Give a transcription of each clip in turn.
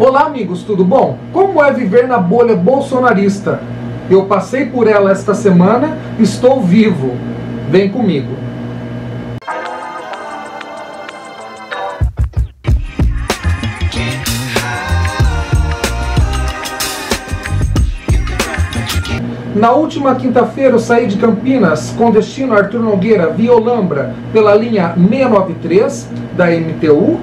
Olá amigos, tudo bom? Como é viver na bolha bolsonarista? Eu passei por ela esta semana, estou vivo. Vem comigo. Na última quinta-feira eu saí de Campinas com destino a Arthur Nogueira via Olambra pela linha 693 da MTU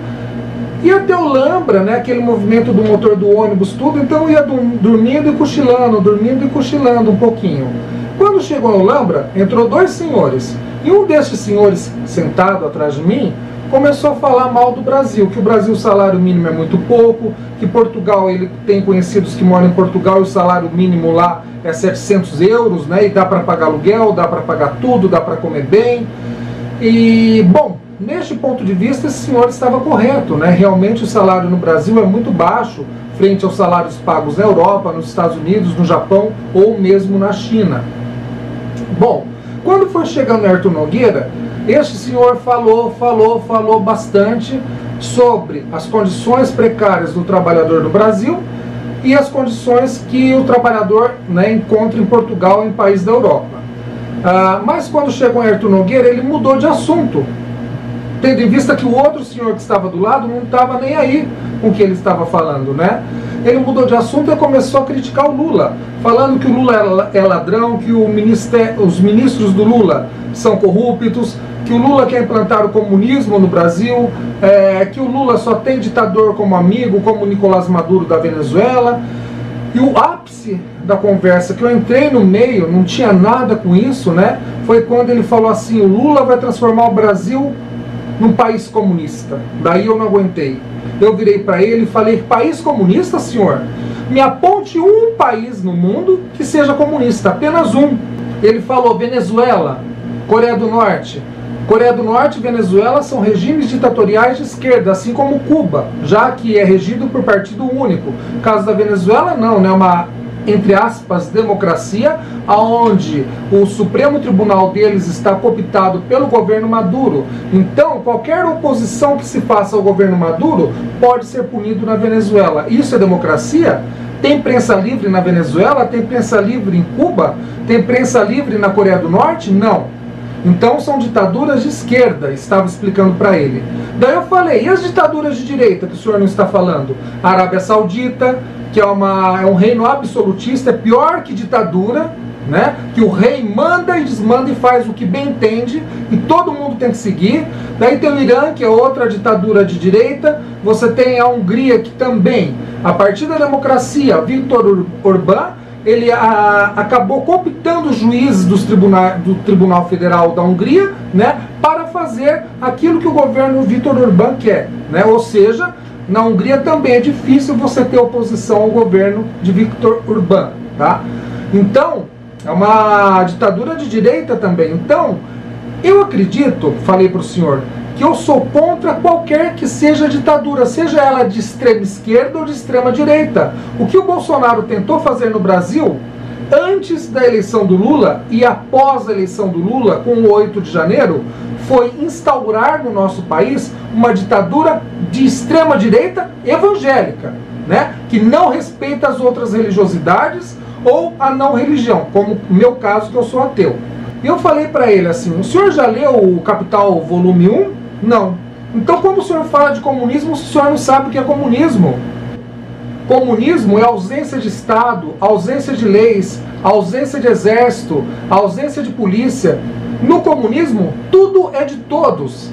e até Olambra, né, aquele movimento do motor do ônibus, tudo, então eu ia dormindo e cochilando um pouquinho. Quando chegou a Olambra, entrou dois senhores e um desses senhores, sentado atrás de mim, começou a falar mal do Brasil, que o Brasil o salário mínimo é muito pouco, que Portugal, ele tem conhecidos que moram em Portugal e o salário mínimo lá é 700 euros, né, e dá para pagar aluguel, dá para pagar tudo, dá para comer bem. E, bom, neste ponto de vista, esse senhor estava correto, né? Realmente o salário no Brasil é muito baixo frente aos salários pagos na Europa, nos Estados Unidos, no Japão ou mesmo na China. Bom, quando foi chegando Arthur Nogueira, este senhor falou bastante sobre as condições precárias do trabalhador do Brasil e as condições que o trabalhador, né, encontra em Portugal, em país da Europa. Mas quando chegou Arthur Nogueira, ele mudou de assunto, tendo em vista que o outro senhor que estava do lado não estava nem aí com o que ele estava falando, né? Ele mudou de assunto e começou a criticar o Lula, falando que o Lula é ladrão, que os ministros do Lula são corruptos, que o Lula quer implantar o comunismo no Brasil, que o Lula só tem ditador como amigo, como Nicolás Maduro da Venezuela. E o ápice da conversa, que eu entrei no meio, não tinha nada com isso, né? Foi quando ele falou assim: o Lula vai transformar o Brasil num país comunista. Daí eu não aguentei. Eu virei para ele e falei: país comunista, senhor? Me aponte um país no mundo que seja comunista, apenas um. Ele falou: Venezuela, Coreia do Norte. Coreia do Norte e Venezuela são regimes ditatoriais de esquerda, assim como Cuba, já que é regido por partido único. No caso da Venezuela, não, né? Uma, entre aspas, democracia, onde o Supremo Tribunal deles está cooptado pelo governo Maduro. Então, qualquer oposição que se faça ao governo Maduro pode ser punido na Venezuela. Isso é democracia? Tem imprensa livre na Venezuela? Tem imprensa livre em Cuba? Tem imprensa livre na Coreia do Norte? Não. Então são ditaduras de esquerda, estava explicando para ele. Daí eu falei: e as ditaduras de direita que o senhor não está falando? A Arábia Saudita, que é um reino absolutista, é pior que ditadura, né? Que o rei manda e desmanda e faz o que bem entende e todo mundo tem que seguir. Daí tem o Irã, que é outra ditadura de direita. Você tem a Hungria, que também, a partir da democracia, Viktor Orbán, ele acabou cooptando os juízes do Tribunal Federal da Hungria, né, para fazer aquilo que o governo Viktor Orbán quer, né? Ou seja, na Hungria também é difícil você ter oposição ao governo de Viktor Orbán, tá? Então, é uma ditadura de direita também. Então, eu acredito, falei para o senhor, que eu sou contra qualquer que seja ditadura, seja ela de extrema esquerda ou de extrema direita. O que o Bolsonaro tentou fazer no Brasil, antes da eleição do Lula e após a eleição do Lula, com o 8 de janeiro, foi instaurar no nosso país uma ditadura de extrema direita evangélica, né? Que não respeita as outras religiosidades ou a não religião, como no meu caso, que eu sou ateu. E eu falei para ele assim: o senhor já leu o Capital volume 1? Não. Então, quando o senhor fala de comunismo, o senhor não sabe o que é comunismo. Comunismo é ausência de Estado, ausência de leis, ausência de exército, ausência de polícia. No comunismo, tudo é de todos.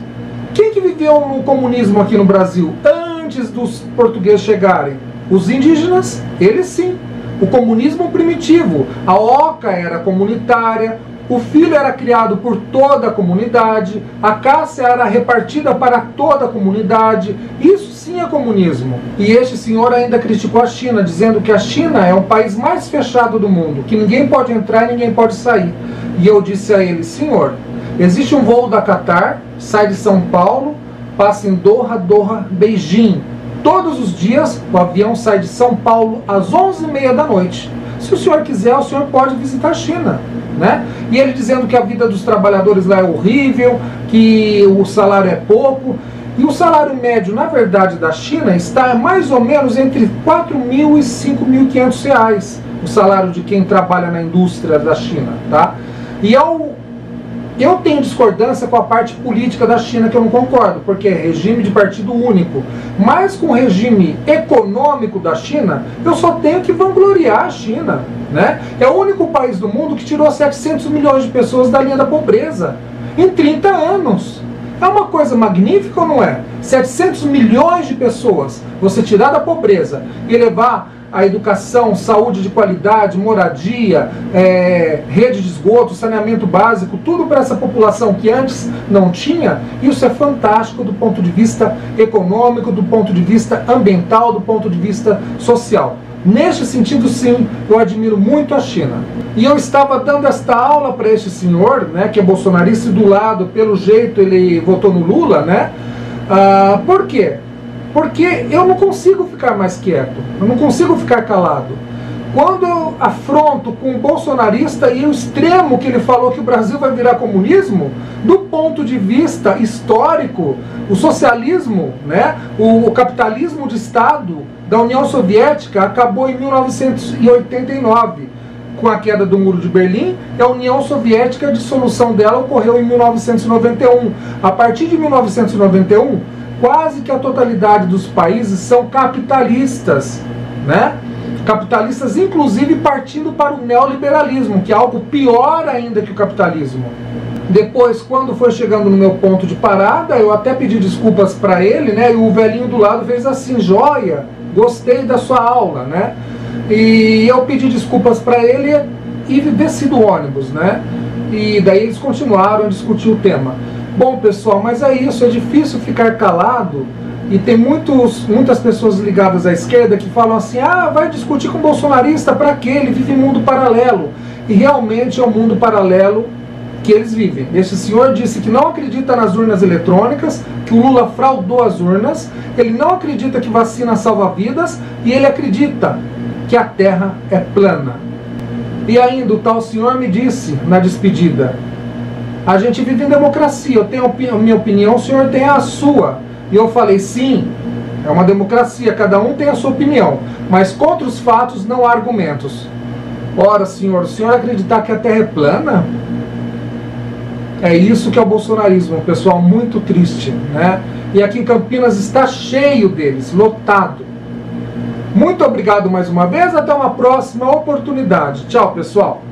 Quem que viveu no comunismo aqui no Brasil antes dos portugueses chegarem? Os indígenas, eles sim. O comunismo primitivo, a oca era comunitária, o filho era criado por toda a comunidade, a caça era repartida para toda a comunidade. Isso sim é comunismo. E este senhor ainda criticou a China, dizendo que a China é o país mais fechado do mundo, que ninguém pode entrar e ninguém pode sair. E eu disse a ele: senhor, existe um voo da Qatar, sai de São Paulo, passa em Doha, Beijing. Todos os dias o avião sai de São Paulo às 11h30 da noite. Se o senhor quiser, o senhor pode visitar a China, né? E ele dizendo que a vida dos trabalhadores lá é horrível, que o salário é pouco. E o salário médio, na verdade, da China está mais ou menos entre 4.000 e 5.500 reais, o salário de quem trabalha na indústria da China, tá? E eu tenho discordância com a parte política da China, que eu não concordo, porque é regime de partido único. Mas com o regime econômico da China, eu só tenho que vangloriar a China, né? É o único país do mundo que tirou 700 milhões de pessoas da linha da pobreza em 30 anos. É uma coisa magnífica ou não é? 700 milhões de pessoas você tirar da pobreza e levar a educação, saúde de qualidade, moradia, rede de esgoto, saneamento básico, tudo para essa população que antes não tinha. Isso é fantástico do ponto de vista econômico, do ponto de vista ambiental, do ponto de vista social. Neste sentido, sim, eu admiro muito a China. E eu estava dando esta aula para este senhor, né, que é bolsonarista, e do lado, pelo jeito, ele votou no Lula, né? Por quê? Porque eu não consigo ficar mais quieto, eu não consigo ficar calado. Quando eu afronto com um bolsonarista e o extremo que ele falou que o Brasil vai virar comunismo, do ponto de vista histórico, o socialismo, né, o capitalismo de Estado da União Soviética acabou em 1989, com a queda do Muro de Berlim, e a União Soviética, a dissolução dela ocorreu em 1991. A partir de 1991, quase que a totalidade dos países são capitalistas, né? Capitalistas, inclusive, partindo para o neoliberalismo, que é algo pior ainda que o capitalismo. Depois, quando foi chegando no meu ponto de parada, eu até pedi desculpas para ele, né? E o velhinho do lado fez assim: joia, gostei da sua aula, né? E eu pedi desculpas para ele e desci do ônibus, né? E daí eles continuaram a discutir o tema. Bom, pessoal, mas é isso, é difícil ficar calado. E tem muitas pessoas ligadas à esquerda que falam assim: vai discutir com o bolsonarista para quê? Ele vive em mundo paralelo. E realmente é um mundo paralelo que eles vivem. Esse senhor disse que não acredita nas urnas eletrônicas, que o Lula fraudou as urnas, ele não acredita que vacina salva vidas, e ele acredita que a Terra é plana. E ainda o tal senhor me disse na despedida: a gente vive em democracia, eu tenho a minha opinião, o senhor tem a sua. E eu falei: sim, é uma democracia, cada um tem a sua opinião, mas contra os fatos não há argumentos. Ora, senhor, o senhor acreditar que a Terra é plana? É isso que é o bolsonarismo, um pessoal muito triste, né? E aqui em Campinas está cheio deles, lotado. Muito obrigado mais uma vez, até uma próxima oportunidade. Tchau, pessoal!